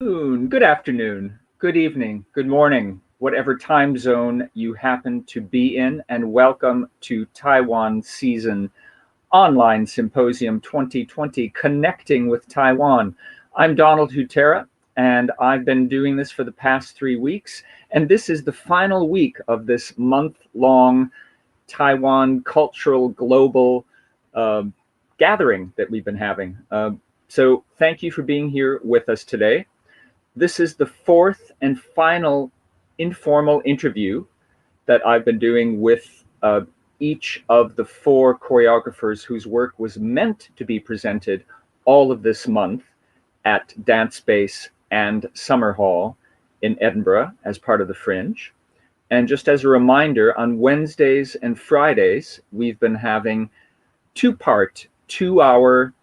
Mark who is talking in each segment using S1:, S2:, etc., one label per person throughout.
S1: Good afternoon, good evening, good morning, whatever time zone you happen to be in, and welcome to Taiwan Season Online Symposium 2020 Connecting with Taiwan. I'm Donald Hutera, and I've been doing this for the past 3 weeks, and this is the final week of this month-long Taiwan cultural global uh, gathering that we've been having. So thank you for being here with us today. This is the fourth and final informal interview that I've been doing with each of the four choreographers whose work was meant to be presented all of this month at Dance Space and Summer Hall in Edinburgh as part of the Fringe. And just as a reminder, on Wednesdays and Fridays, we've been having two-part, 2-hour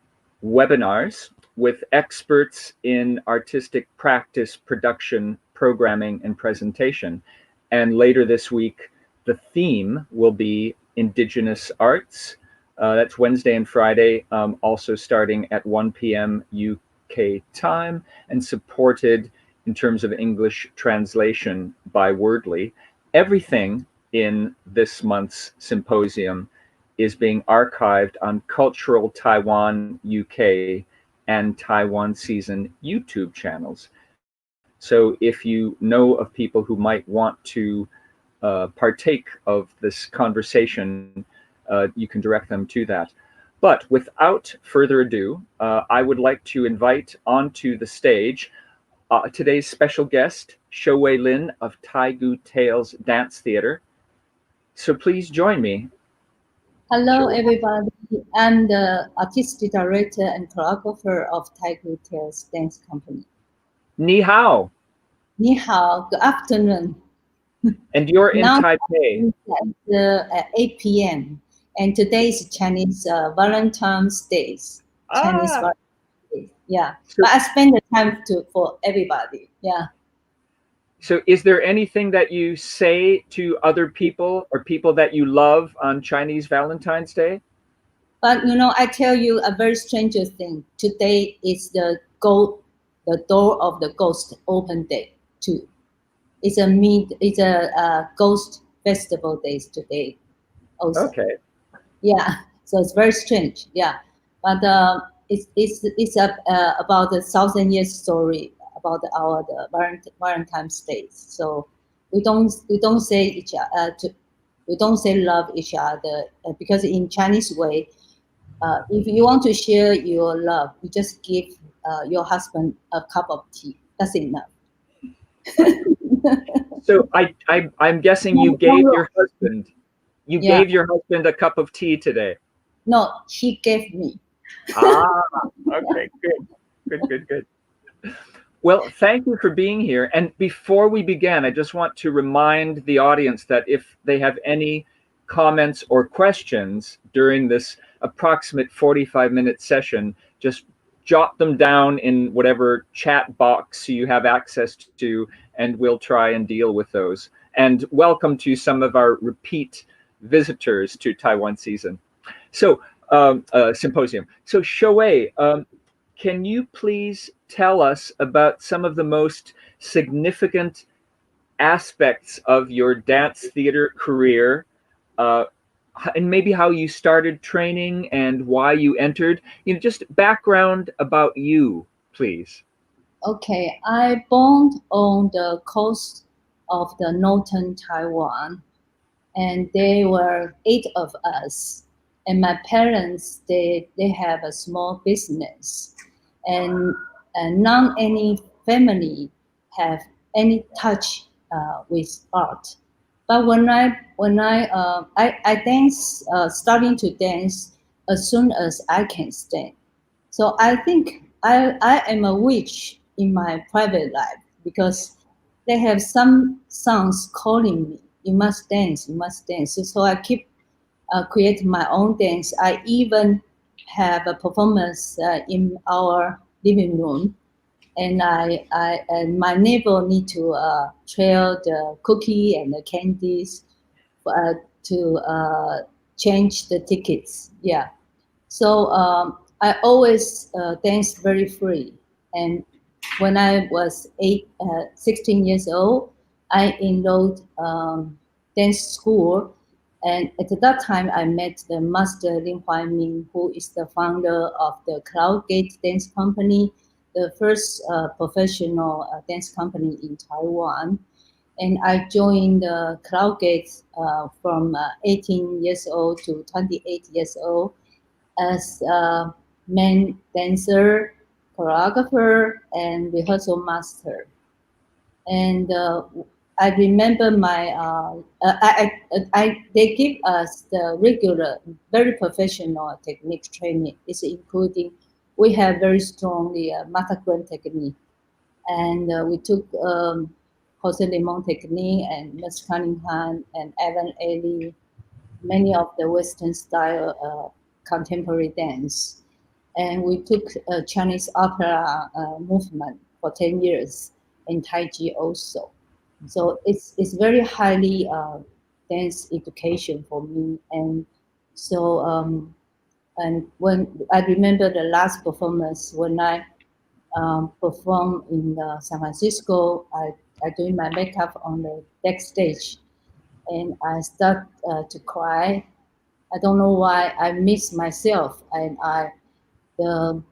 S1: webinars with experts in artistic practice, production, programming, and presentation. And later this week, the theme will be Indigenous Arts. That's Wednesday and Friday, also starting at 1 p.m. UK time, and supported in terms of English translation by Wordly. Everything in this month's symposium is being archived on Cultural Taiwan UK and Taiwan Season YouTube channels. So if you know of people who might want to partake of this conversation, you can direct them to that. But without further ado, I would like to invite onto the stage today's special guest, Hsiu-wei Lin of Taigu Tales Dance Theater. So please join me.
S2: Hello, everybody. I'm the artistic director and choreographer of Taigu Tales Dance Company.
S1: Ni hao.
S2: Ni hao. Good afternoon.
S1: And you're in
S2: now
S1: Taipei.
S2: At 8 p.m. And today is Chinese Valentine's Day. Chinese Valentine's Day. Yeah. So, but I spend the time for everybody. Yeah.
S1: So is there anything that you say to other people or people that you love on Chinese Valentine's Day?
S2: But I tell you a very strange thing. Today is the door of the ghost open day too. It's a ghost festival days today also.
S1: Okay.
S2: Yeah. So it's very strange. Yeah. But it's about the 1,000 years story about the Valentine's Day. So we don't say we don't say love each other because in Chinese way, if you want to share your love, you just give your husband a cup of tea. That's enough.
S1: So I'm guessing you gave your husband gave your husband a cup of tea today.
S2: No, he gave me.
S1: Okay, good. Well, thank you for being here. And before we begin, I just want to remind the audience that if they have any comments or questions during this approximate 45-minute session, just jot them down in whatever chat box you have access to, and we'll try and deal with those. And welcome to some of our repeat visitors to Taiwan Season. So, symposium. So, Hsiu-wei, can you please tell us about some of the most significant aspects of your dance theater career, and maybe how you started training and why you entered? Just background about you, please.
S2: Okay, I born on the coast of the northern Taiwan, and there were 8 of us. And my parents, they have a small business, and none any family have any touch with art. But when I dance, starting to dance as soon as I can stand. So I think I am a witch in my private life because they have some songs calling me. You must dance. You must dance. So I keep creating my own dance. I even have a performance in our living room, and and my neighbor need to trail the cookie and the candies to change the tickets. Yeah. So I always dance very free, and when I was 16 years old, I enrolled dance school. And at that time, I met the master Lin Min, who is the founder of the Cloudgate Dance Company, the first professional dance company in Taiwan. And I joined Cloudgate from 18 years old to 28 years old as a main dancer, choreographer, and rehearsal master. And I remember they give us the regular, very professional technique training. It's including, we have very strongly Matagram technique, and we took Jose Limon technique and Miss Cunningham and Evan Ailey, many of the Western style contemporary dance. And we took Chinese opera movement for 10 years in Tai Chi also. So it's very highly dance education for me. And so, and when I remember the last performance, when I performed in San Francisco, I doing my makeup on the backstage, and I start to cry. I don't know why. I miss myself, and the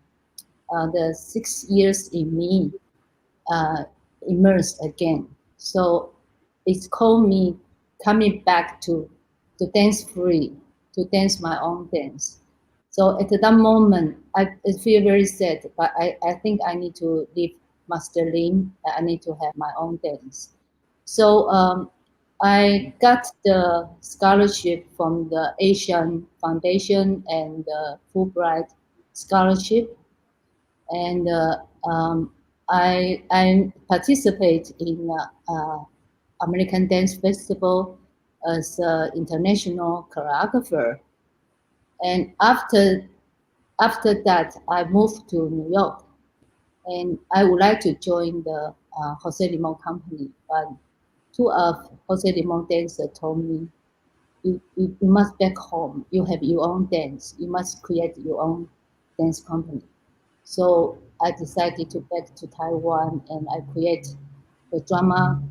S2: 6 years in me uh, immersed again. So it's called me coming back to dance free, to dance my own dance. So at that moment, I feel very sad, but I think I need to leave Master Lin. I need to have my own dance. So I got the scholarship from the Asian Foundation and the Fulbright scholarship, and I participate in American Dance Festival as an international choreographer. And after that, I moved to New York, and I would like to join the Jose Limon company, but two of Jose Limon dancers told me, you must back home. You have your own dance. You must create your own dance company. So I decided to back to Taiwan, and I create the drama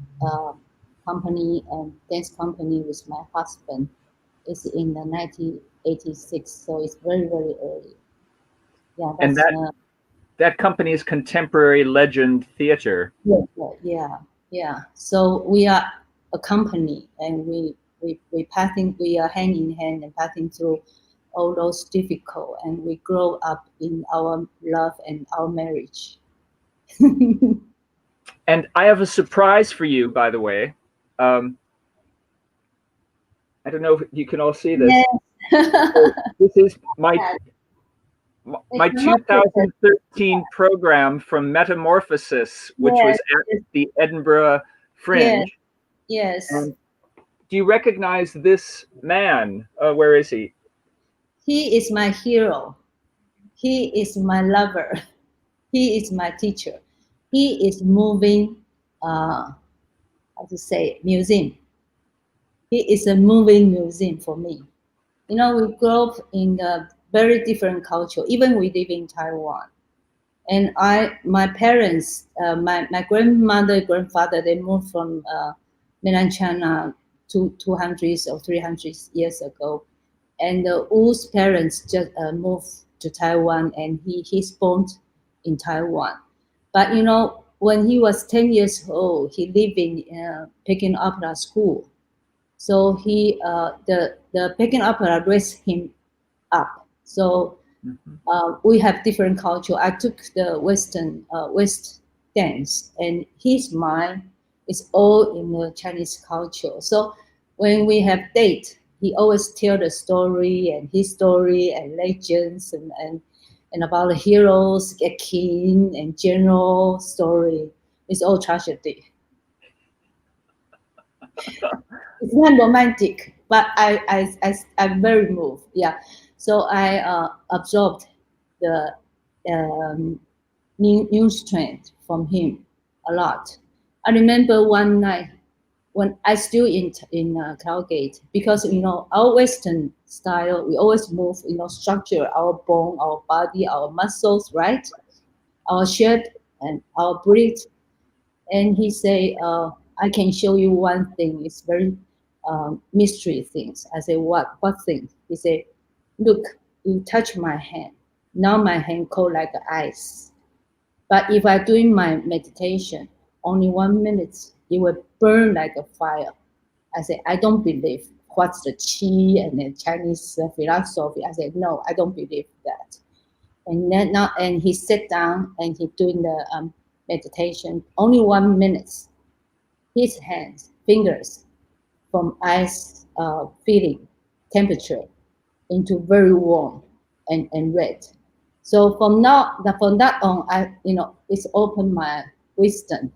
S2: company and dance company with my husband. It's in the 1986, so it's very, very early. Yeah,
S1: And
S2: that's
S1: that company is Contemporary Legend Theater.
S2: yeah. So we are a company, and we are hand in hand and passing through all those difficult, and we grow up in our love and our marriage.
S1: And I have a surprise for you, by the way. I don't know if you can all see this.
S2: Yes.
S1: So this is my
S2: It's
S1: 2013 program from Metamorphosis, which was at the Edinburgh Fringe.
S2: Yes.
S1: Do you recognize this man? Where is he?
S2: He is my hero. He is my lover. He is my teacher. He is moving, how to say, museum. He is a moving museum for me. You know, we grew up in a very different culture. Even we live in Taiwan. And my parents, my grandmother, grandfather, they moved from mainland China 200 or 300 years ago. And Wu's parents just moved to Taiwan, and he's born in Taiwan. But you know, when he was 10 years old, he lived in Peking Opera School. So the Peking Opera raised him up. So we have different culture. I took the West dance, and his mind is all in the Chinese culture. So when we have date, he always tell the story and his story and legends and about the heroes, a king and general story. It's all tragedy. It's not romantic, but I'm very moved. Yeah, so I absorbed the new strength from him a lot. I remember one night when I still in Cloudgate, because you know our Western style, we always move, you know, structure our bone, our body, our muscles, right? Our shape and our breathe. And he say, I can show you one thing. It's very mystery things. I say, what thing? He say, look, you touch my hand. Now my hand cold like ice. But if I doing my meditation, only 1 minute, it will burn like a fire. I say, I don't believe. What's the qi and the Chinese philosophy? I said, no, I don't believe that. And then now, and he sit down and he doing the meditation. Only 1 minute. His hands, fingers, from ice feeling temperature into very warm and red. So from that on, it's opened my wisdom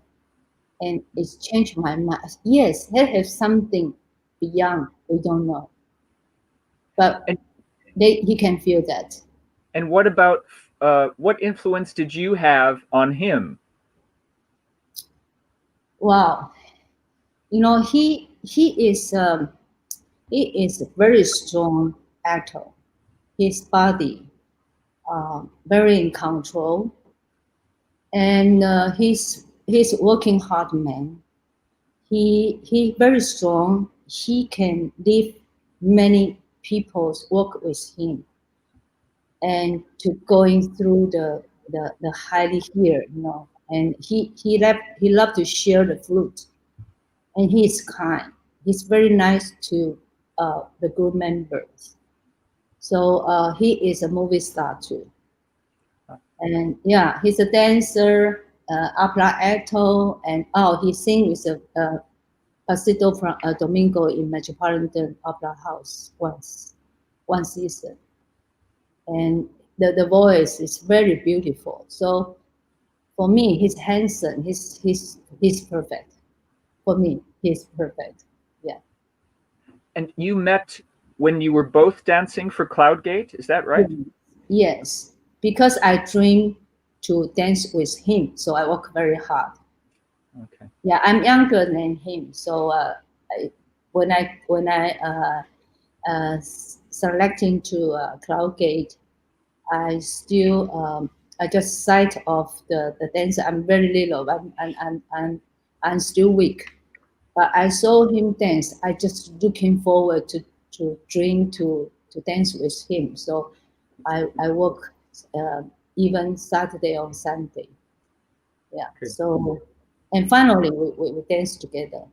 S2: and it's changed my mind. Yes, they have something beyond we don't know, but
S1: And
S2: he can feel that.
S1: and what about what influence did you have on him?
S2: Wow, he is a very strong actor. His body very in control, and he's working hard man. He very strong. He can live many people's work with him, and to going through the highly here, And he loved to share the fruit, and he is kind. He's very nice to the group members. So he is a movie star too. And yeah, he's a dancer, opera actor, and he sings with a Pasito from Domingo in Metropolitan Opera House one season, and the voice is very beautiful. So for me, he's handsome. He's perfect. For me, he's perfect. Yeah.
S1: And you met when you were both dancing for Cloudgate, is that right?
S2: Yes, because I dream to dance with him, so I work very hard.
S1: Okay.
S2: Yeah, I'm younger than him, so when I selecting to Cloudgate, I still I just sight of the dancer. I'm very little. I'm still weak, but I saw him dance. I just looking forward to dream to dance with him. So I work even Saturday or Sunday. Yeah.
S1: Okay.
S2: So and finally we dance together.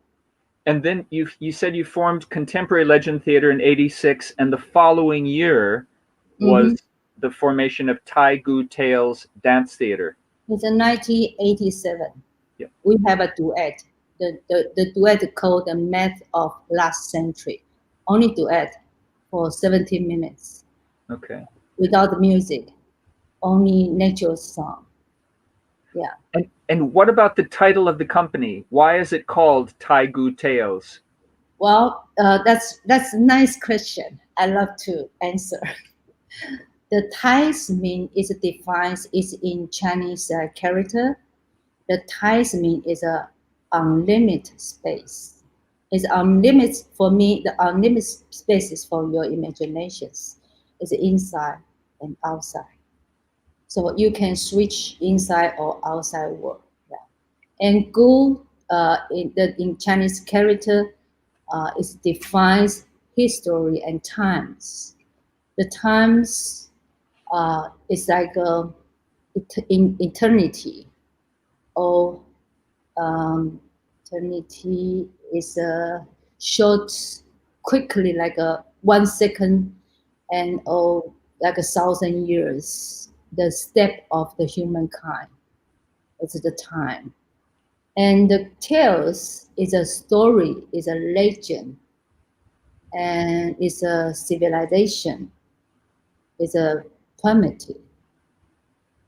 S1: And then you said you formed Contemporary Legend Theater in '86, and the following year
S2: Mm-hmm.
S1: was the formation of Tai Gu Tales Dance Theater.
S2: It's in 1987.
S1: Yeah.
S2: We have a duet. The duet called The Myth of Last Century. Only duet for 17 minutes
S1: Okay.
S2: without music, only natural song. Yeah.
S1: And what about the title of the company? Why is it called Tai Gu Tales?
S2: Well, that's a nice question. I love to answer. The Thais mean is defined is in Chinese character. The Thais mean is a unlimited space. It's unlimited for me. The unlimited space is for your imaginations. It's inside and outside. So you can switch inside or outside world. Yeah. And Gu in Chinese character it defines history and times. The times is like in eternity, or eternity is a short, quickly like a 1 second, and or like 1,000 years. The step of the humankind is the time, and the tales is a story, is a legend, and it's a civilization, it's a primitive,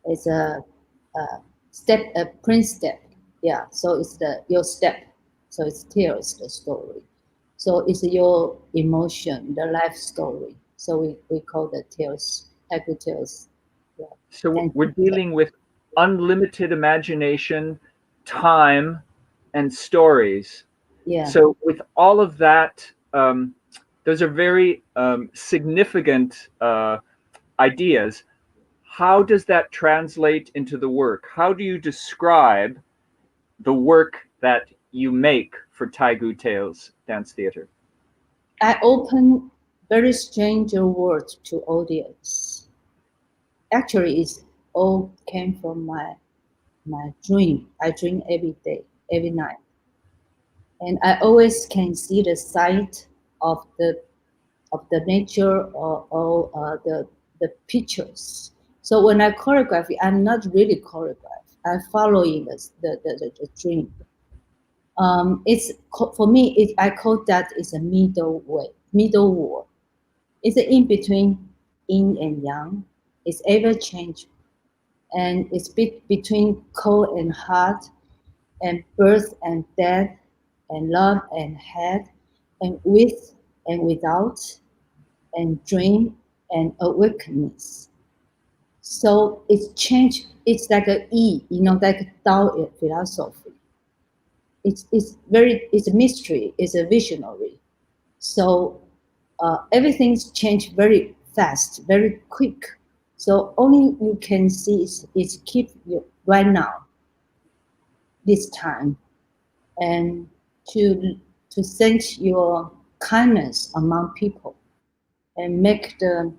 S2: it's a step, a prince step. Yeah, so it's your step. So it tells the story. So it's your emotion, the life story. So we call the tales, echo tales. Yeah.
S1: So
S2: And
S1: we're dealing with unlimited imagination, time, and stories.
S2: yeah,
S1: So with all of that, those are very significant ideas. how does that translate into the work? How do you describe the work that you make for Taigu Tales Dance Theater?
S2: I open very stranger words to audience. Actually, it's all came from my dream. I dream every day, every night, and I always can see the sight of the nature or the pictures. So when I choreograph, I'm not really choreograph. I'm following the dream. It's for me. I call that is a middle way, middle word. It's in between yin and yang. It's ever change, and it's between cold and hot, and birth and death, and love and hate, and with and without, and dream and awakeness. So it's change. It's like a E, like Tao philosophy. It's a mystery. It's a visionary. So everything's changed very fast, very quick. So only you can see is keep you right now, this time, and to send your kindness among people and make the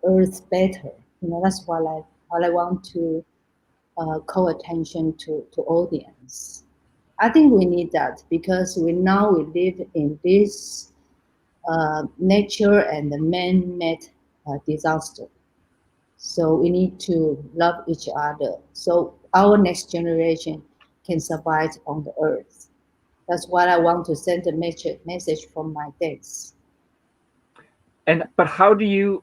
S2: earth better. That's what I want to call attention to audience. I think we need that because we live in this nature and the man-made disaster. So we need to love each other so our next generation can survive on the earth. That's what I want to send a message from my dance.
S1: And but how do you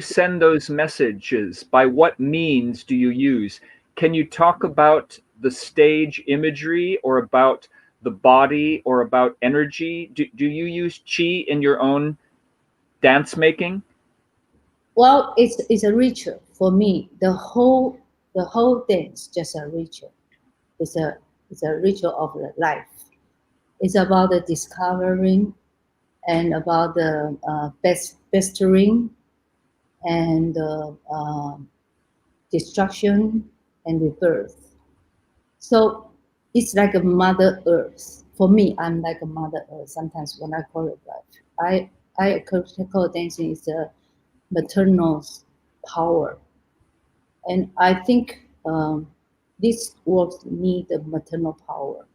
S1: send those messages? By what means do you use? Can you talk about the stage imagery or about the body or about energy? Do you use chi in your own dance making?
S2: Well, it's a ritual for me. The whole dance just a ritual. It's a it's a ritual of the life. It's about the discovering and about the bestering and destruction and rebirth. So it's like a mother earth. For me, I'm like a mother earth. Sometimes when I choreograph, I call dancing is a maternal power, and I think this work need the maternal power.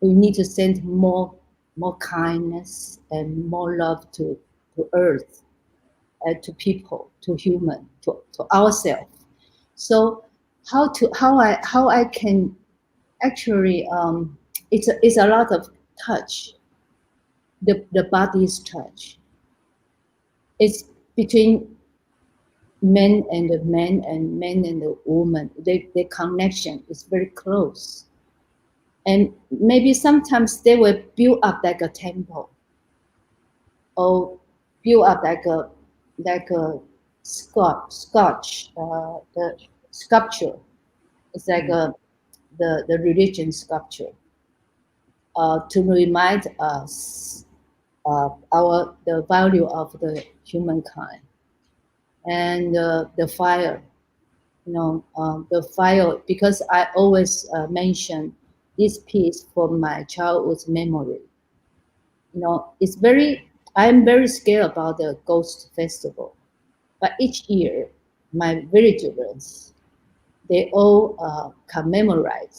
S2: We need to send more kindness and more love to earth, to people, to human, to ourselves. So how I can actually it's a lot of touch. The body's touch. It's between men and the man and men and the woman. The connection is very close. And maybe sometimes they will build up like a temple or build up like a scotch the sculpture. It's like the religion sculpture to remind us the value of the humankind and the fire. The fire, because I always mention this piece from my childhood memory. It's very. I'm very scared about the ghost festival, but each year, my villagers they all commemorate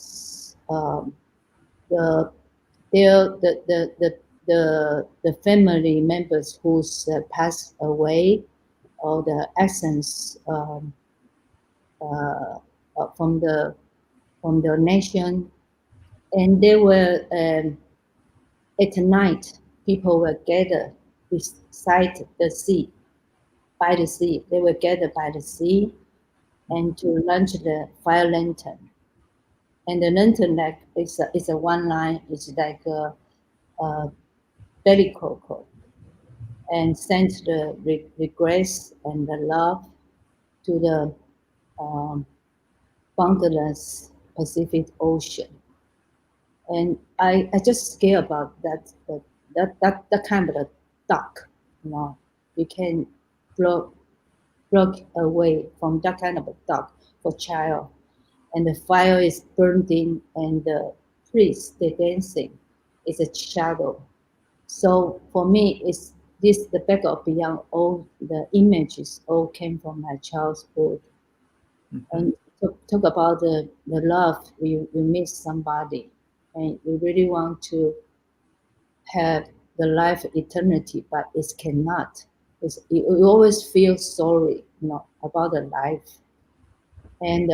S2: the the family members who's passed away or the essence uh, from the nation, and they were at night. People were gathered beside the sea, by the sea. They were gathered by the sea, and to launch the fire lantern. And the lantern like is a one line. It's like a belly cocoa, and sent the regrets and the love to the um, boundless Pacific Ocean. And I just scared about that kind of a duck. You can blow. broke away from that kind of a dog for child, and the fire is burning, and the priest they dancing is a shadow. So for me, it's this the back of beyond all the images all came from my childhood,
S1: Mm-hmm.
S2: and talk about the love we miss somebody, and we really want to have the life eternity, but it cannot. You always feel sorry, about the life. And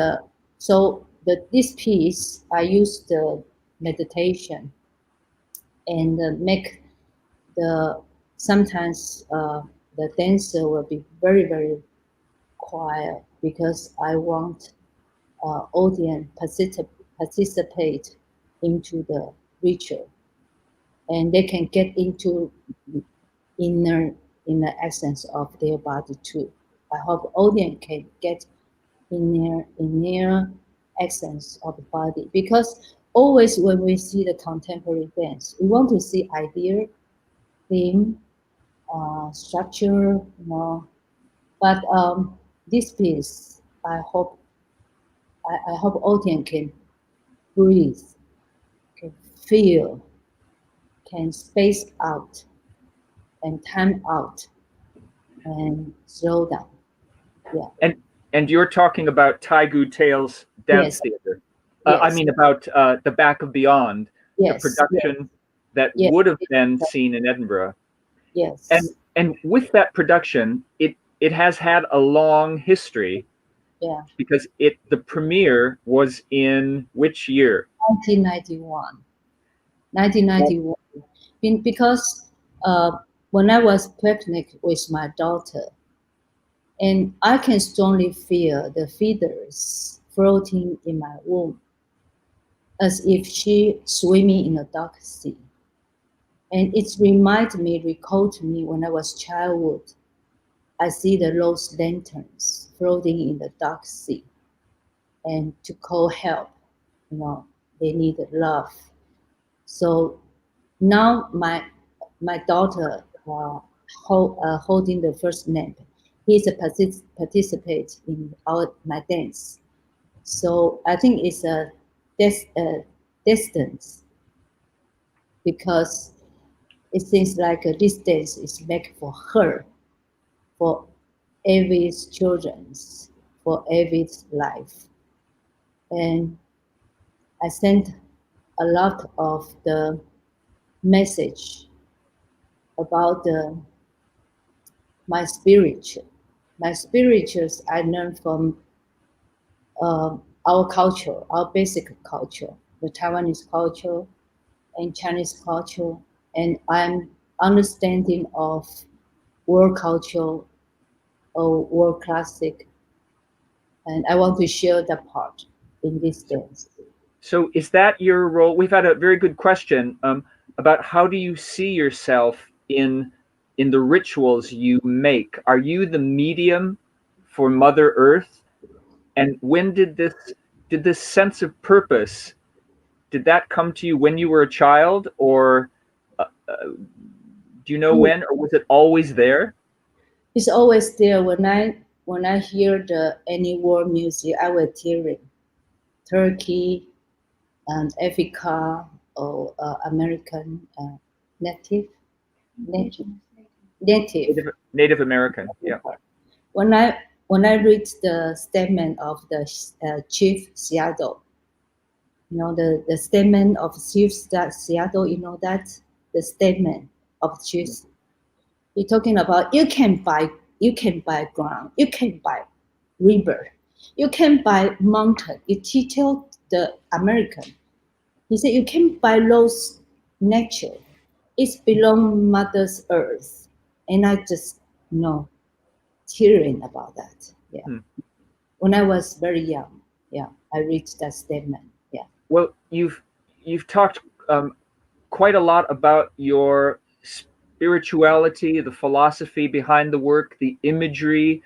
S2: so this piece, I use the meditation and make the sometimes the dancer will be very very quiet because I want audience participate into the ritual, and they can get into inner inner essence of their body too. I hope audience can get inner essence of the body, because always when we see the contemporary dance, we want to see idea, theme, structure, But this piece, I hope audience can breathe, can feel, can space out and time out and slow down. Yeah.
S1: And you're talking about Taigu Tales Dance
S2: Yes.
S1: Theater. I
S2: Yes.
S1: mean about the Back of Beyond, the
S2: Yes.
S1: production that
S2: Yes.
S1: would have been seen in Edinburgh.
S2: Yes.
S1: And with that production, it has had a long history
S2: Yeah.
S1: because the premiere was in which year?
S2: 1991. 1991. Because when I was pregnant with my daughter, and I can strongly feel the feathers floating in my womb, as if she swimming in a dark sea. And it recalled to me when I was childhood. I see the rose lanterns floating in the dark sea, and to call help, they need love. So now my daughter holding the first name, he's a participate in my dance. So I think it's a distance, because it seems like this dance is made for her, for every children's, for every life. And I sent a lot of the message about my spiritual. My spirituals I learned from our culture, our basic culture, the Taiwanese culture and Chinese culture, and I'm understanding of world culture or world classic, and I want to share that part in this dance.
S1: So is that your role? We've had a very good question about how do you see yourself in the rituals you make? Are you the medium for Mother Earth? And when did this sense of purpose, did that come to you when you were a child, or do you know when, or was it always there?
S2: It's always there. When I hear the any war music, I will tearing. Turkey and Africa or American native native native.
S1: Native American, yeah.
S2: When I read the statement of the Chief Seattle, the statement of Chief Seattle, that the statement of Chief, he talking about you can buy ground, you can buy river, you can buy mountain. He tell the American, he said you can buy those nature. It's belong Mother's Earth, and I just tearing about that. Yeah.
S1: Hmm.
S2: When I was very young, yeah, I read that statement. Yeah.
S1: Well, you've talked quite a lot about your spirituality, the philosophy behind the work, the imagery,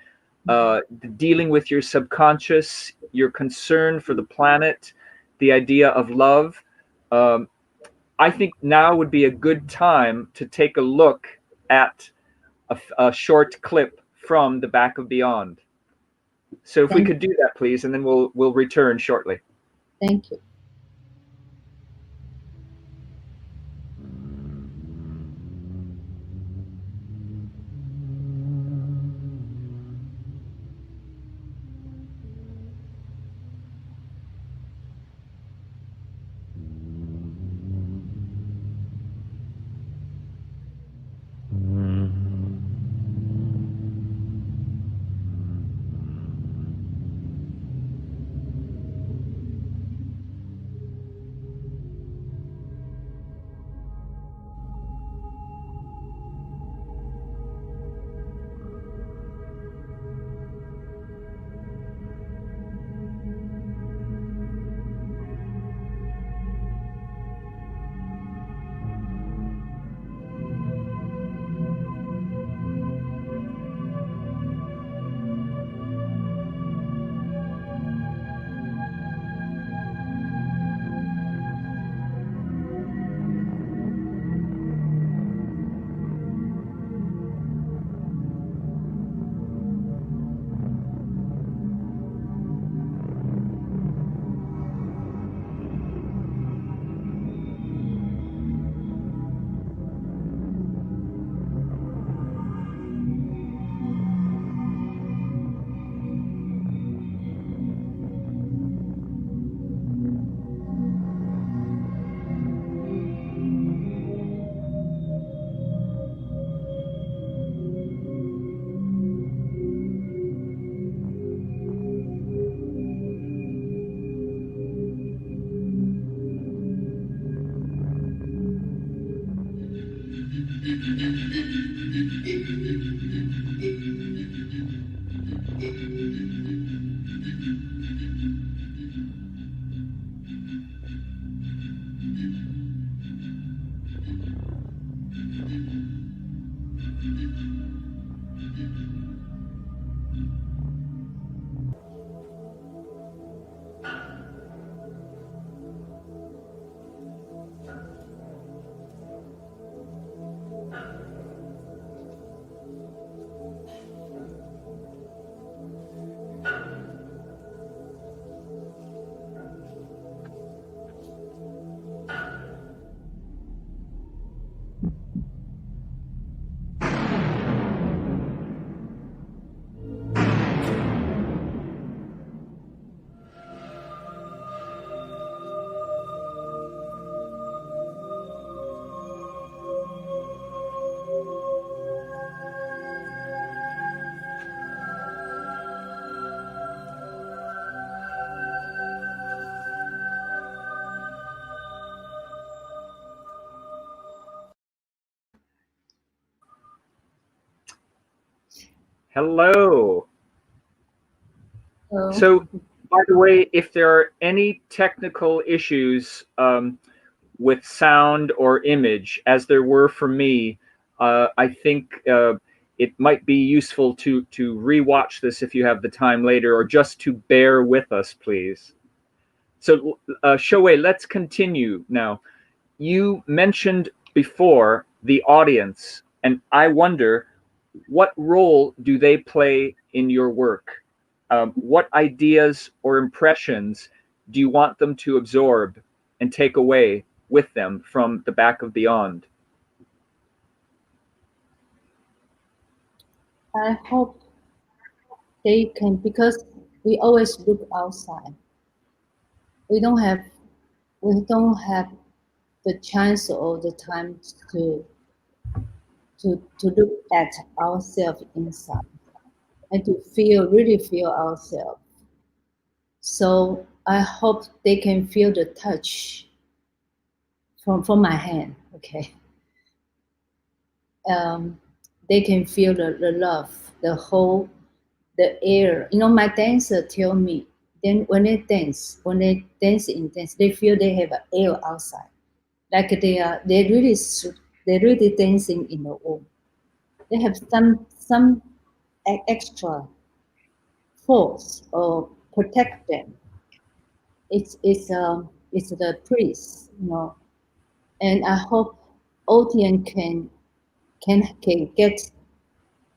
S1: dealing with your subconscious, your concern for the planet, the idea of love. Um, I think now would be a good time to take a look at a short clip from the back of beyond. So if we
S2: Thank
S1: could do that, please, and then we'll return shortly.
S2: Thank you.
S1: Hello.
S2: So,
S1: So, by the way, if there are any technical issues with sound or image, as there were for me, I think it might be useful to rewatch this if you have the time later, or just to bear with us, please. So, Hsiu-wei, let's continue now. You mentioned before the audience, and I wonder, what role do they play in your work? What ideas or impressions do you want them to absorb and take away with them from the back of beyond?
S2: I hope they can, because we always look outside. We don't have the chance or the time to look at ourselves inside and to really feel ourselves. So I hope they can feel the touch from my hand. Okay. They can feel the love, the air. My dancer tell me, then when they dance in dance, they feel they have an air outside, like they really dancing in the womb. They have some extra force or protect them. It's the priest. And I hope audience can get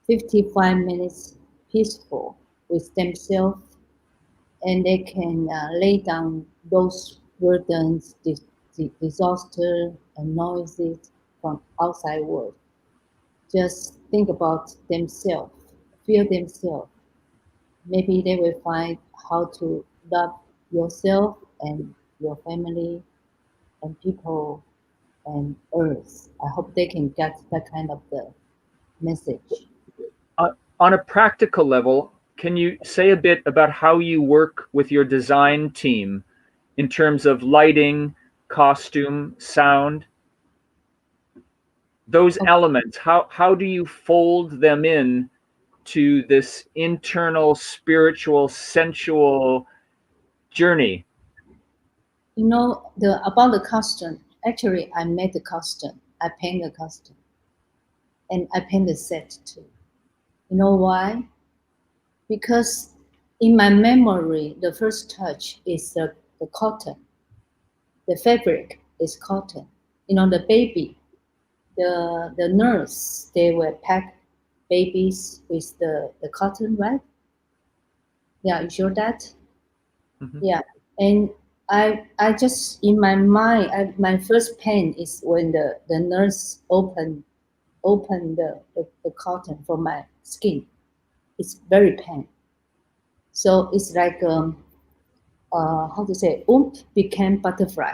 S2: 55 minutes peaceful with themselves, and they can lay down those burdens, disaster, and noises from outside world. Just think about themselves, feel themselves. Maybe they will find how to love yourself and your family and people and earth. I hope they can get that kind of the message.
S1: On a practical level, can you say a bit about how you work with your design team in terms of lighting, costume, sound? Those elements, how do you fold them in to this internal, spiritual, sensual journey?
S2: You know, about the costume. Actually, I made the costume. I paint the costume, and I paint the set too. You know why? Because in my memory, the first touch is the cotton. The fabric is cotton. You know, the baby, the nurse, they will pack babies with the cotton, right? Yeah, you sure that?
S1: Mhm.
S2: Yeah, and I just in my mind, my first pain is when the nurse open the cotton from my skin. It's very pain. So it's like how to say, became butterfly.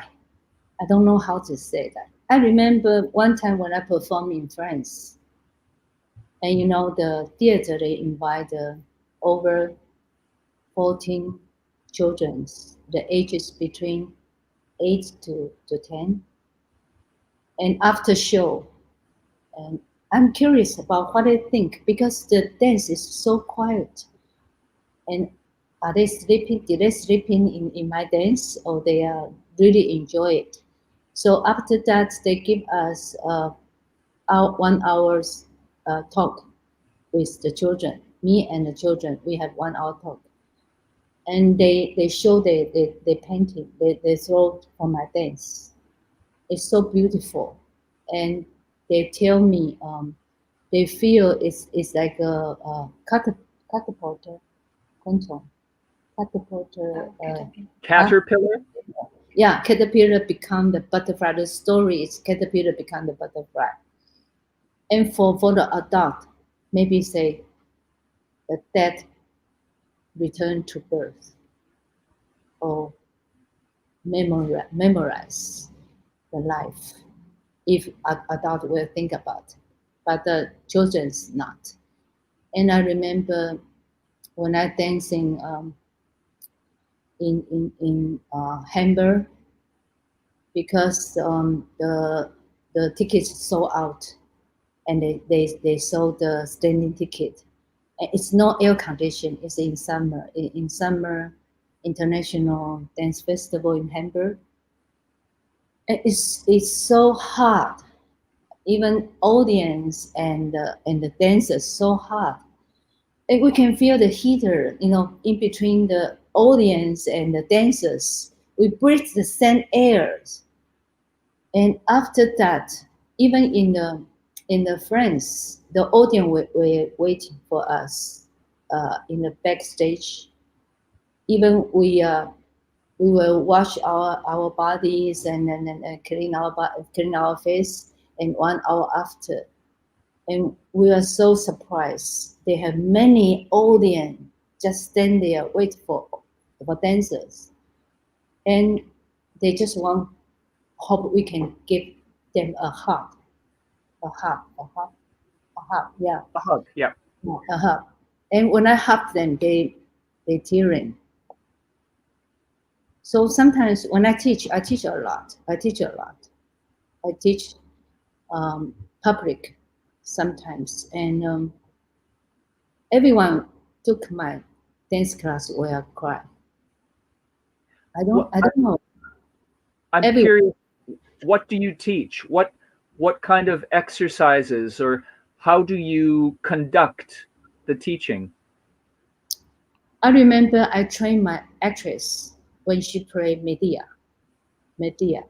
S2: I don't know how to say that. I remember one time when I performed in France, and you know the theater they invite over 14 children, the ages between 8 to 10, and after show, and I'm curious about what they think because the dance is so quiet. And are they sleeping? Did they sleeping in my dance, or they are really enjoy it? So after that, they give us our 1 hour's talk with the children. Me and the children, we have 1 hour talk, and they show the painting. They throw from my dance. It's so beautiful, and they tell me they feel it's like a catapulter, control, catapulter.
S1: Caterpillar?
S2: Yeah, caterpillar become the butterfly. The story is caterpillar become the butterfly. And for the adult, maybe say the death return to birth or memorize the life. If an adult will think about, but the children's not. And I remember when I dancing in Hamburg because the tickets sold out and they sold the standing ticket. And it's no air condition. It's in summer. In summer, international dance festival in Hamburg. And it's so hot. Even audience and the dancers so hot. And we can feel the heater, you know, in between the audience and the dancers. We breathe the same air. And after that, even in the France, the audience were waiting for us in the backstage. Even we will wash our bodies and clean our face. And 1 hour after, and we are so surprised. They have many audience just stand there wait for dancers, and they just want hope we can give them a hug, a hug, a hug, a hug. Yeah,
S1: A hug, yeah.
S2: a hug. And when I hug them, they tearing. So sometimes when I teach a lot. I teach a lot. I teach public sometimes, and everyone took my dance class where I cry.
S1: Well,
S2: I don't know.
S1: I'm
S2: Everyone.
S1: curious, what do you teach? What kind of exercises or how do you conduct the teaching?
S2: I remember I trained my actress when she played Medea, you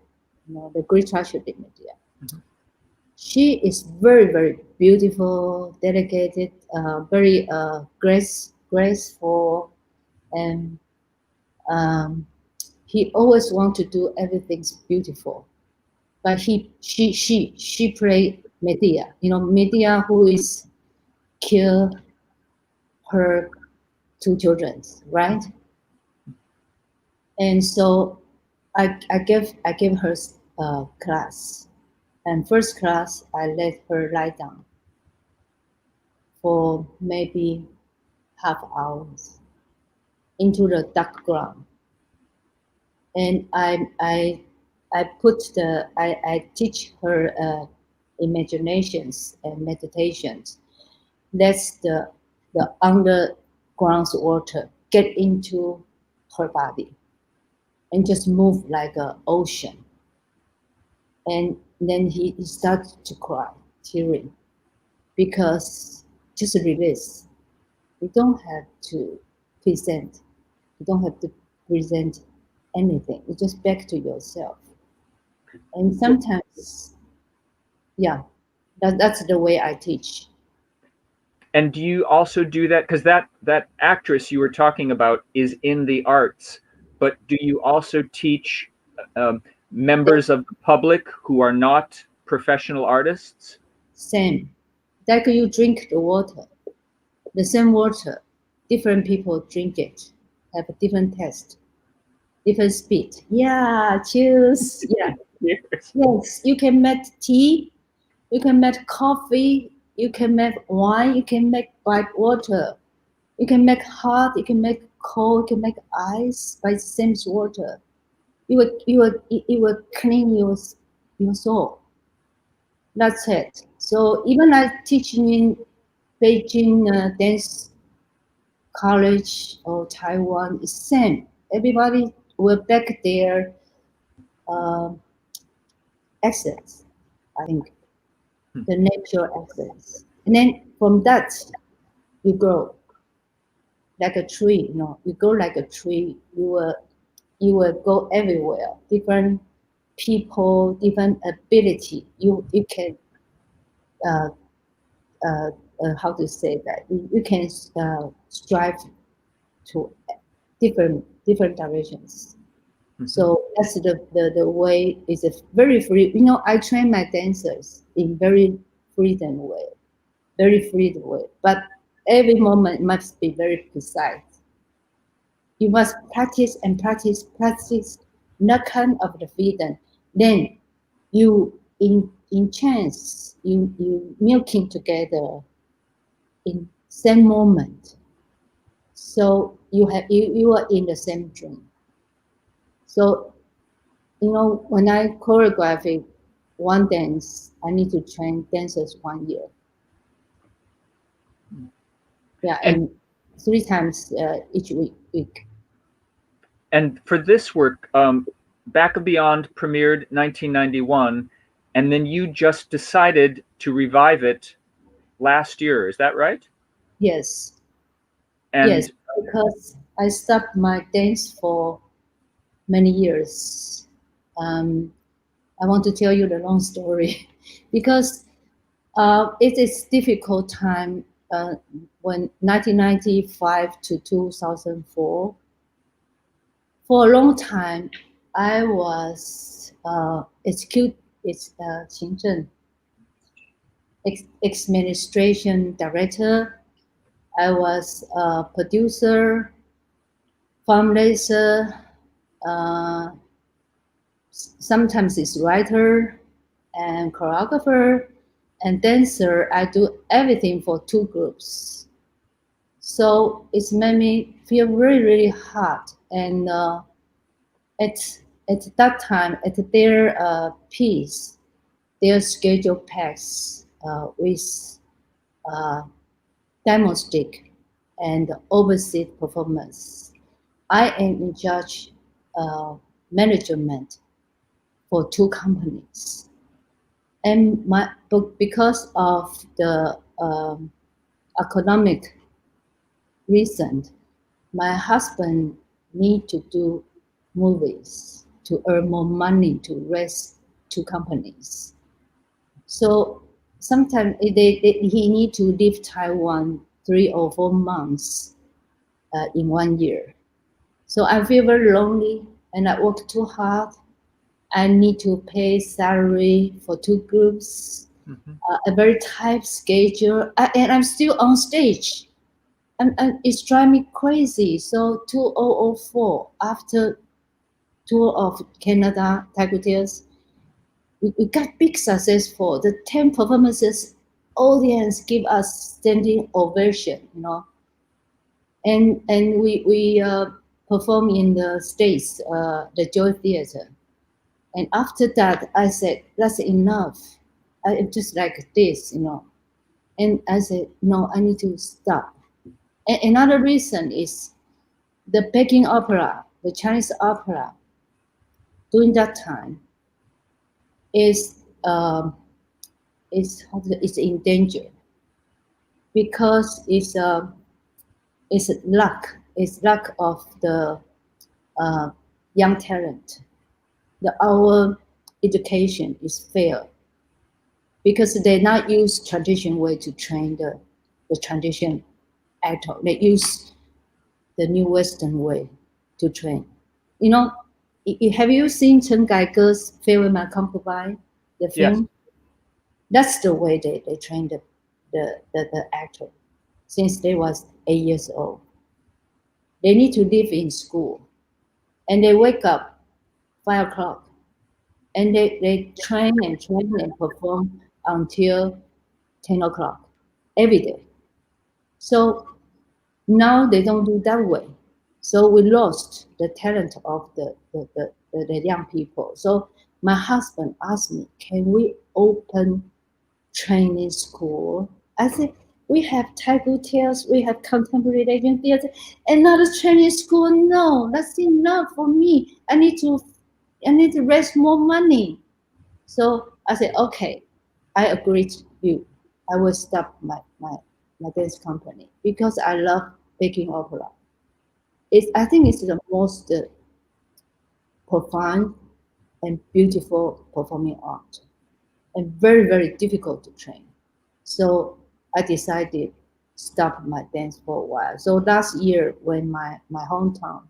S2: know, the Greek tragedy Medea.
S1: Mhm.
S2: She is very, very beautiful, dedicated, very graceful, and he always want to do everything's beautiful. But she played Medea. You know, Medea who is kill her two children, right? And so I gave her class, and first class I let her lie down for maybe half hours into the dark ground, and I teach her imaginations and meditations. That's the underground water get into her body and just move like an ocean. And then he started to cry, tearing, because just release. You don't have to present. You don't have to present anything. You just back to yourself. And sometimes, yeah, that's the way I teach.
S1: And do you also do that? Because that actress you were talking about is in the arts, but do you also teach members of the public who are not professional artists?
S2: Same. Like you drink the water, the same water, different people drink it, have a different taste, different speed. Yeah, cheers. Yeah.
S1: Yes.
S2: Yes, you can make tea, you can make coffee, you can make wine, you can make white water, you can make hot, you can make cold, you can make ice by the same water. You will clean your soul. That's it. So even I teaching in Beijing dance college or Taiwan is same. Everybody will back their uh, essence. I think the natural essence, and then from that you grow like a tree. You know, you grow like a tree. You will go everywhere. Different people, different ability. You can uh, uh, how to say that you can strive to different directions. So that's the way is a very free. You know, I train my dancers in very freedom way, very freedom way. But every moment must be very precise. You must practice and practice, practice that kind of the freedom. Then you in chance you milking together in same moment. So you are in the same dream. So you know when I choreograph it, one dance, I need to train dancers 1 year. Yeah,
S1: And
S2: and 3 times each week.
S1: and for this work, Back of Beyond premiered 1991, and then you just decided to revive it last year. Is that right?
S2: Yes, yes,
S1: And
S2: because I stopped my dance for many years. Um, I want to tell you the long story because it is difficult time when 1995 to 2004. For a long time, I was it's 行政 administration director. I was a producer, fundraiser, uh, sometimes it's writer and choreographer and dancer. I do everything for two groups. So it's made me feel really, really hard. And at, at that time, at their piece, their schedule packs with demonstrate and oversee performance. I am in charge management for two companies, and but because of the economic reason, my husband need to do movies to earn more money to raise two companies. So sometimes he need to leave Taiwan 3 or 4 months in 1 year. So I feel very lonely and I work too hard. I need to pay salary for 2 groups, a very tight schedule, and I'm still on stage. And it's driving me crazy. So 2004, after tour of Canada, Taekwondo, we got big success for the 10 performances. Audience give us standing ovation, and we perform in the States, the Joy Theater. And after that, I said, that's enough. I just like this. And I said, no, I need to stop. And another reason is the Peking opera, the Chinese opera, during that time is it's in danger because it's lack of the young talent. Our education is failed because they not use traditional way to train the tradition actor. They use the new Western way to train. Have you seen Chen Geiger's Farewell Concubine, the film?
S1: Yes.
S2: That's the way they train the actor since they was 8 years old. They need to live in school and they wake up 5 o'clock and they train and perform until 10 o'clock every day. So now they don't do that way. So we lost the talent of the young people. So my husband asked me, can we open training school? I said, we have Taekwondo theaters, we have contemporary Asian theater, another training school. No, that's enough for me. I need to raise more money. So I said, okay, I agree to you. I will stop my dance company because I love Peking opera. I think it's the most profound and beautiful performing art, and very, very difficult to train. So I decided stop my dance for a while. So last year, when my hometown,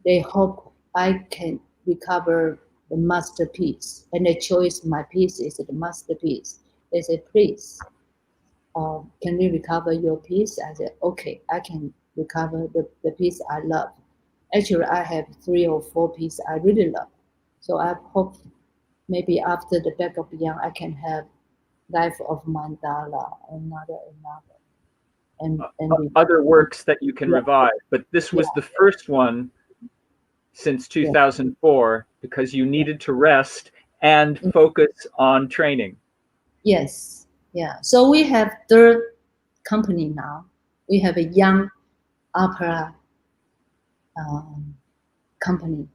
S2: they hope I can recover the masterpiece, and they chose my piece is the masterpiece. They said, please, can we recover your piece? I said, okay, I can recover the piece I love. Actually, I have 3 or 4 pieces I really love. So I hope maybe after the Back of Beyond, I can have Life of Mandala, another. And
S1: other works that you can
S2: Yeah.
S1: revive. But this was the first one since 2004 because you needed to rest and focus on training.
S2: Yes, yeah. So we have third company now. We have a young opera company.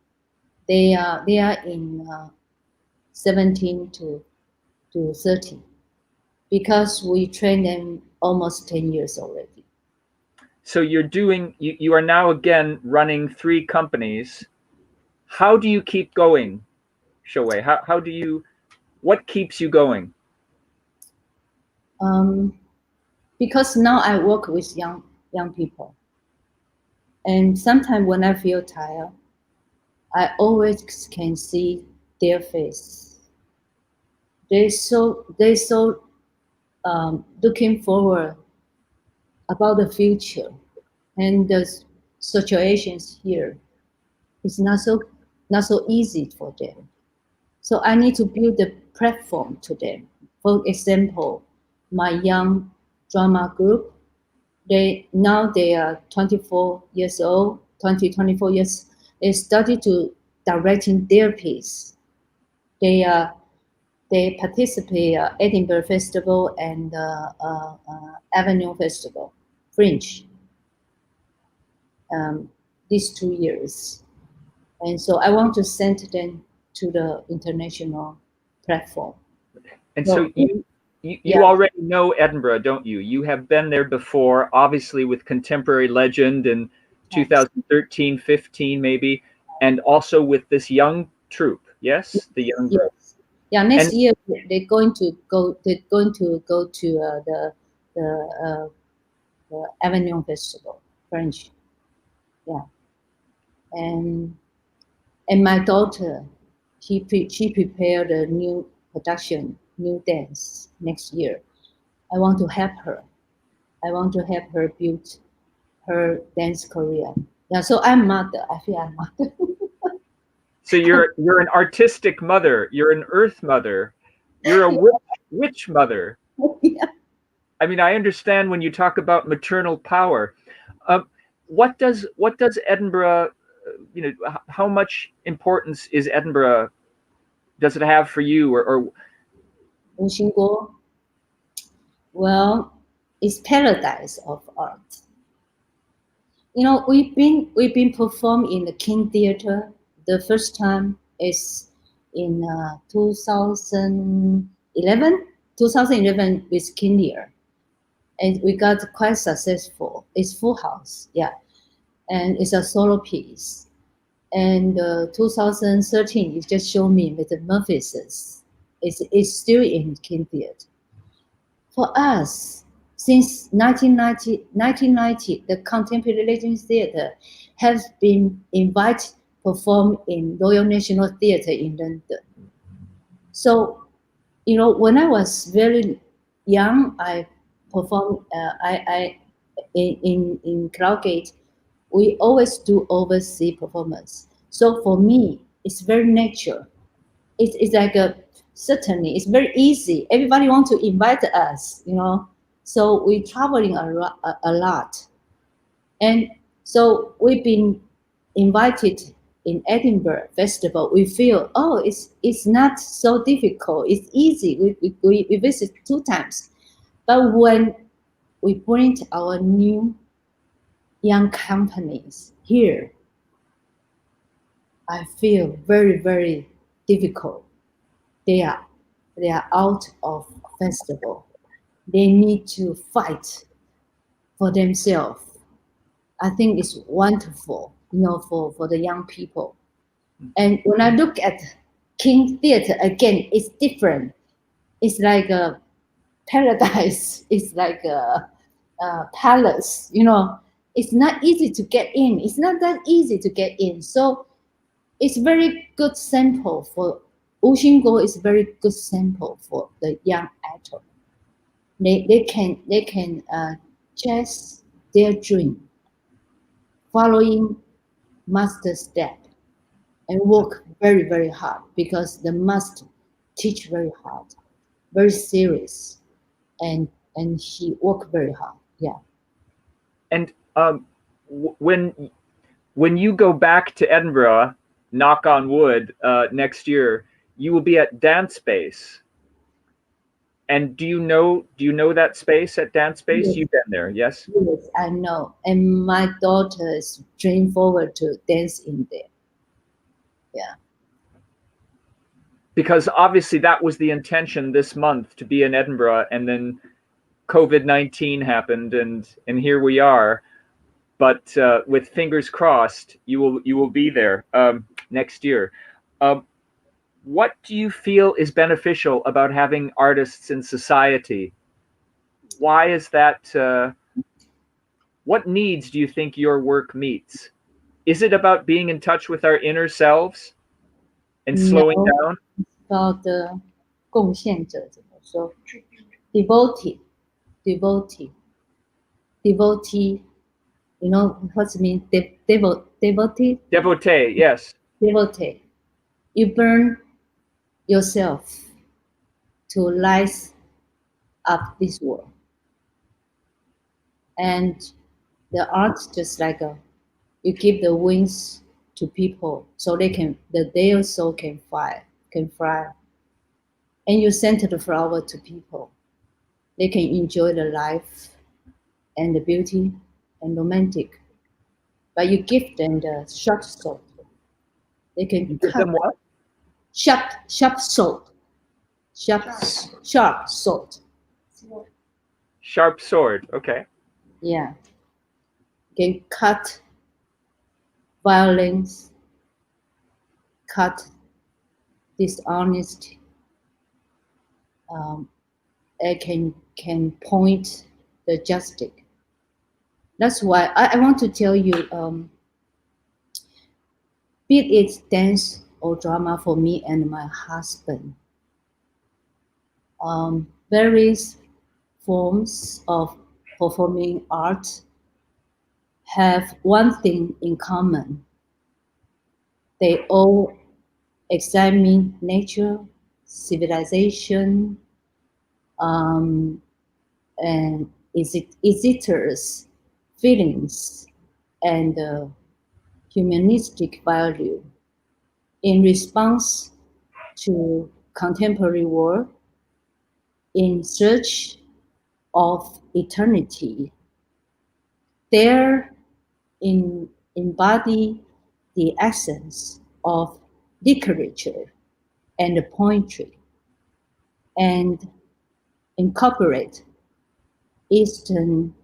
S2: They are in 17 to 30 because we train them almost 10 years already.
S1: So you are now again running 3 companies. How do you keep going, Hsiu-wei? What keeps you going?
S2: Because now I work with young people, and sometimes when I feel tired, I always can see their face. They so looking forward about the future, and the situations here is not so easy for them. So I need to build a platform to them. For example, my young drama group, they are 24 years old, 24 years. They started to directing their piece. They participate Edinburgh Festival and Avenue Festival, Fringe, these 2 years. And so I want to send them to the international platform.
S1: And so you already know Edinburgh, don't you? You have been there before, obviously with Contemporary Legend in 2013, 15 maybe, and also with this young troupe, yes? The young group.
S2: Next
S1: And
S2: year they're going to go. They're going to go to the Avignon Festival, French. Yeah, and my daughter, she prepared a new production, new dance next year. I want to help her. I want to help her build her dance career. Yeah, so I'm mother. I feel I'm mother.
S1: so you're an artistic mother. You're an earth mother. You're a witch mother.
S2: Yeah.
S1: I mean, I understand when you talk about maternal power. Um, what does Edinburgh? How much importance is Edinburgh? Does it have for you, or
S2: 吴兴国, well, it's paradise of art. We've been performed in the King Theater. The first time is in 2011. 2011 with King Lear, and we got quite successful. It's full house, yeah, and it's a solo piece. And 2013, you just showed me with the Murphys. It's still in King Theater. For us, since 1990, the Contemporary Legends Theatre has been invited to perform in Royal National Theatre in London. So, when I was very young, I performed. In Crowgate, we always do overseas performance. So for me, it's very natural. It's like certainly it's very easy. Everybody wants to invite us, So we're traveling a lot, and so we've been invited in Edinburgh Festival. We feel it's not so difficult. It's easy. We visit 2 times, but when we bring our new young companies here, I feel very, very difficult. They are out of festival. They need to fight for themselves. I think it's wonderful, for the young people. And when I look at King Theatre again, it's different. It's like a paradise. It's like a palace. It's not easy to get in. It's not that easy to get in. So it's very good sample for Wu Xingguo is very good sample for the young actor. They can chase their dream, following master step, and work very, very hard, because the master teach very hard, very serious, and he work very hard. Yeah.
S1: and when you go back to Edinburgh, knock on wood, next year, you will be at Dance Space. And do you know that space at Dance Space?
S2: Yes.
S1: You've been there, yes?
S2: Yes, I know. And my daughters dream forward to dance in there. Yeah.
S1: Because obviously that was the intention this month, to be in Edinburgh, and then COVID-19 happened, and here we are. But with fingers crossed, you will be there next year. What do you feel is beneficial about having artists in society? Why is that? What needs do you think your work meets? Is it about being in touch with our inner selves and slowing
S2: No,
S1: down?
S2: about the 贡献者怎么说 devotee devotee devotee. You know what's mean devotee?
S1: Devotee, yes.
S2: Devotee. You burn yourself to light up this world, and the art just like you give the wings to people so their soul can fly, and you send the flower to people. They can enjoy the life and the beauty and romantic, but you give them the sharp sword. They can
S1: You give
S2: cut
S1: them what?
S2: sharp sword, sharp sword.
S1: Sharp sword. Okay.
S2: Yeah, can cut violence, cut dishonesty, it can point the justice. That's why I want to tell you, be it dance or drama for me and my husband, various forms of performing art have one thing in common. They all examine nature, civilization, and visitors' feelings and humanistic value in response to contemporary world in search of eternity. There embody the essence of literature and poetry and incorporate Eastern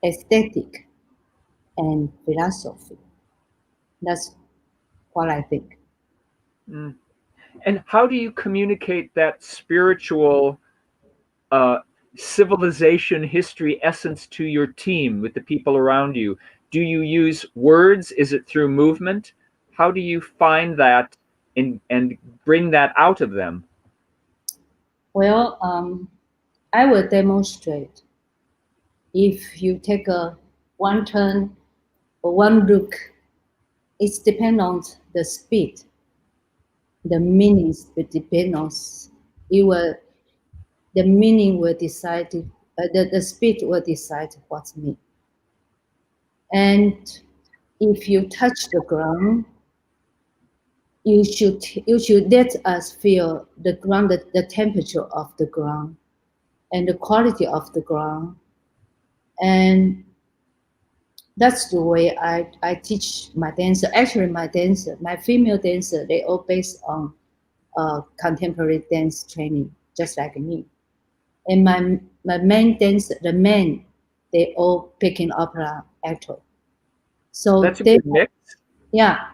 S2: aesthetic and philosophy. That's what I think.
S1: Mm. And how do you communicate that spiritual uh, civilization history essence to your team with the people around you? Do you use words? Is it through movement? How do you find that and bring that out of them?
S2: Well, I will demonstrate. If you take a one turn or one look, it depends on the speed. The meanings will depend on it will the meaning will decide the speed will decide what's mean. And if you touch the ground, you should let us feel the ground, the temperature of the ground and the quality of the ground. And that's the way I teach my dancer. Actually, my female dancer, they all based on contemporary dance training, just like me. And my main dancer, the men, they all picking opera actor. So
S1: That's a
S2: they,
S1: good mix.
S2: yeah,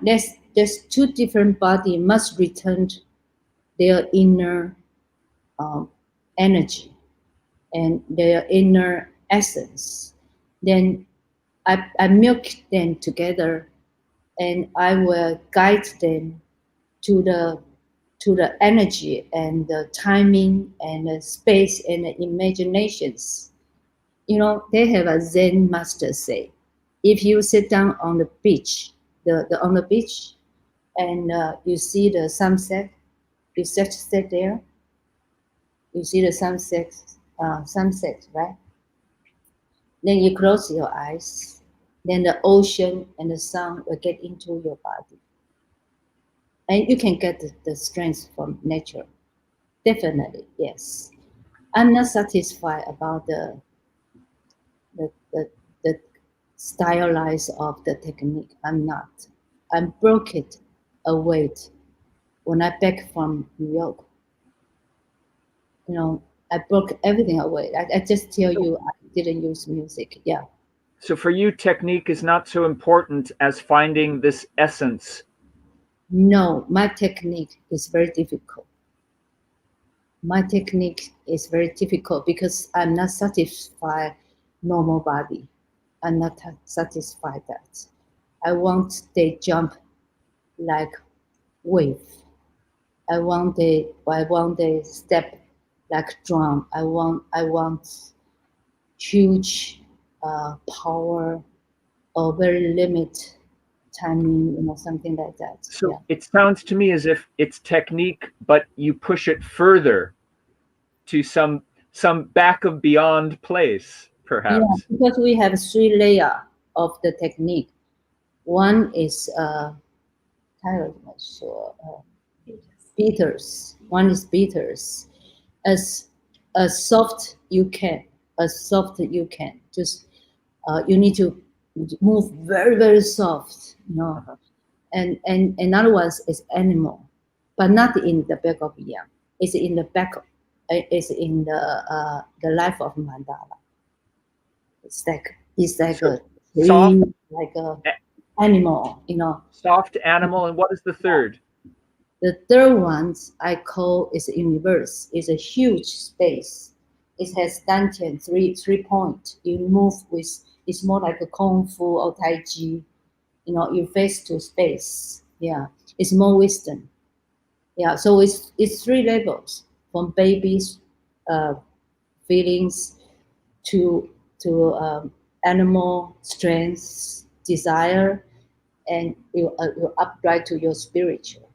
S2: there's two different body must return their inner um, energy and their inner essence. Then I milk them together and I will guide them to the energy and the timing and the space and the imaginations. You know, they have a Zen master say, if you sit down on the beach, on the beach, and you see the sunset, you sit there, you see the sunset, right? Then you close your eyes. Then the ocean and the sun will get into your body, and you can get the strength from nature. Definitely, yes. I'm not satisfied about the, the, the stylized of the technique. I'm not. I broke it away when I back from New York. You know, I broke everything away. I just tell
S1: So,
S2: you I didn't use music. Yeah.
S1: so for you, technique is not so important as finding this essence.
S2: No, my technique is very difficult. My technique is very difficult because I'm not satisfied normal body. I'm not satisfied that. I want they jump like wave. I want they step like drum. I want huge power or very limit timing, something like that.
S1: So
S2: Yeah.
S1: it sounds to me as if it's technique, but you push it further to some back of beyond place,
S2: Yeah,
S1: perhaps.
S2: because we have three layer of the technique. One is beaters. One is beaters. As soft you can, as soft you can. Just you need to move very very soft,
S1: Uh-huh.
S2: And another one is animal, but not in the back of yam. It's in the back. It's in the life of mandala. It's like
S1: So
S2: a tree,
S1: soft,
S2: like a animal.
S1: soft animal, and what is the third?
S2: The third one I call is universe. It's a huge space. It has dantian, three point. You move with, it's more like a kung fu or tai chi. You face to space. Yeah, it's more wisdom. Yeah, so it's three levels from babies, uh, feelings to animal strength, desire, and you upright to your spiritual.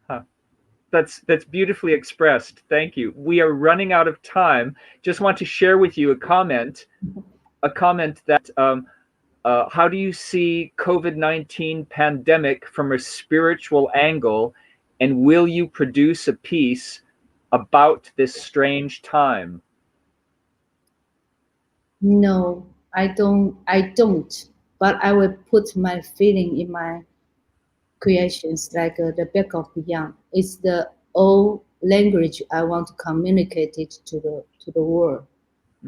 S1: Huh. That's beautifully expressed. Thank you. We are running out of time. Just want to share with you a comment that how do you see COVID-19 pandemic from a spiritual angle, and will you produce a piece about this strange time?
S2: No, I don't. I don't. But I will put my feeling in my creations, like the back of beyond. It's the old language I want to communicate it to the world.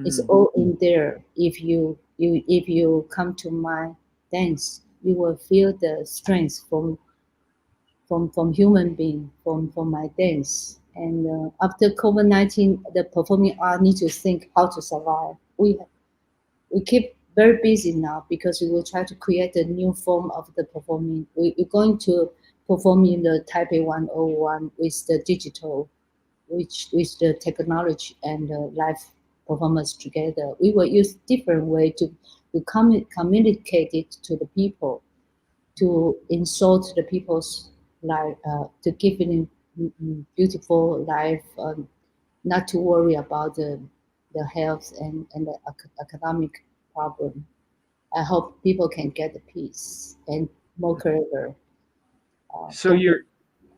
S2: It's
S1: Mm.
S2: all in there. If you come to my dance, you will feel the strength from human being from my dance. And after COVID-19, the performing art need to think how to survive. We keep very busy now because we will try to create a new form of the performing. We're going to perform in the Taipei 101 with the digital, which with the technology and the live performance together. We will use different way to communicate it to the people, to insult the people's life, to give them beautiful life, not to worry about the health and the academic problem. I hope people can get the peace and more clever.
S1: So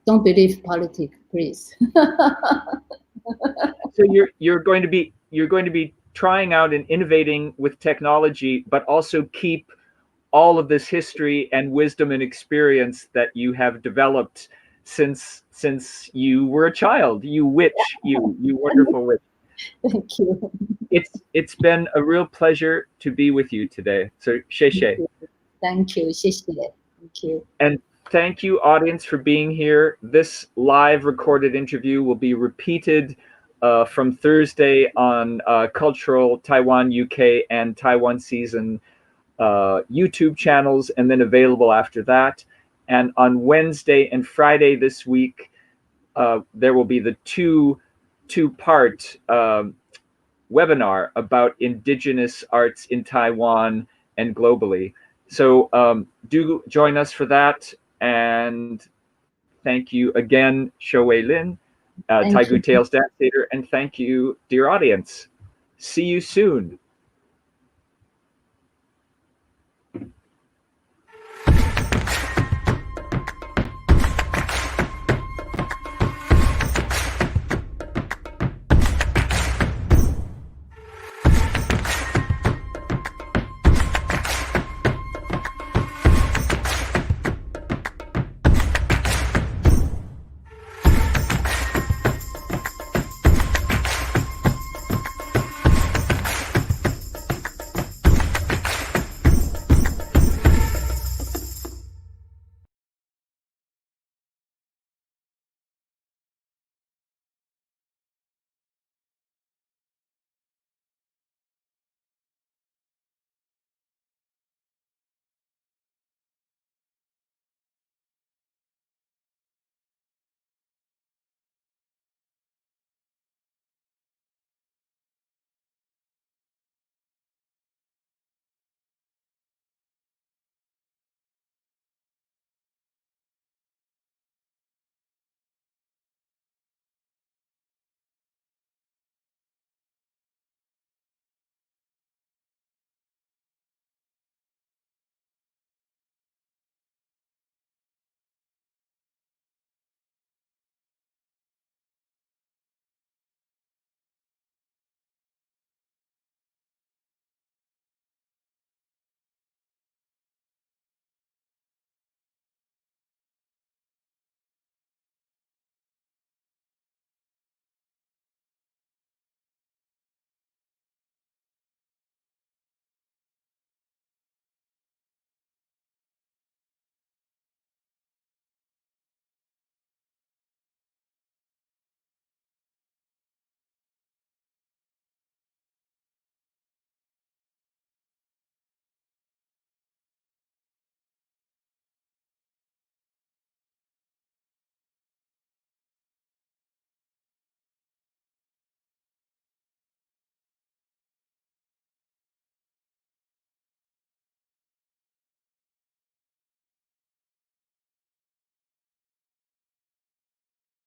S2: Don't believe politics, please.
S1: you're going to be trying out and innovating with technology, but also keep all of this history and wisdom and experience that you have developed since you were a child. You witch, you wonderful witch.
S2: Thank you.
S1: It's been a real pleasure to be with you today. So Sheshe.
S2: Thank you. 谢谢. Thank you.
S1: And thank you, audience, for being here. This live recorded interview will be repeated from Thursday on Cultural Taiwan UK and Taiwan Season YouTube channels, and then available after that. And on Wednesday and Friday this week, there will be the two-part webinar about indigenous arts in Taiwan and globally. So do join us for that. And thank you again, Hsiu-wei Lin,
S2: Thank
S1: Taigu
S2: you.
S1: Tales Dance Theater, and thank you, dear audience. See you soon.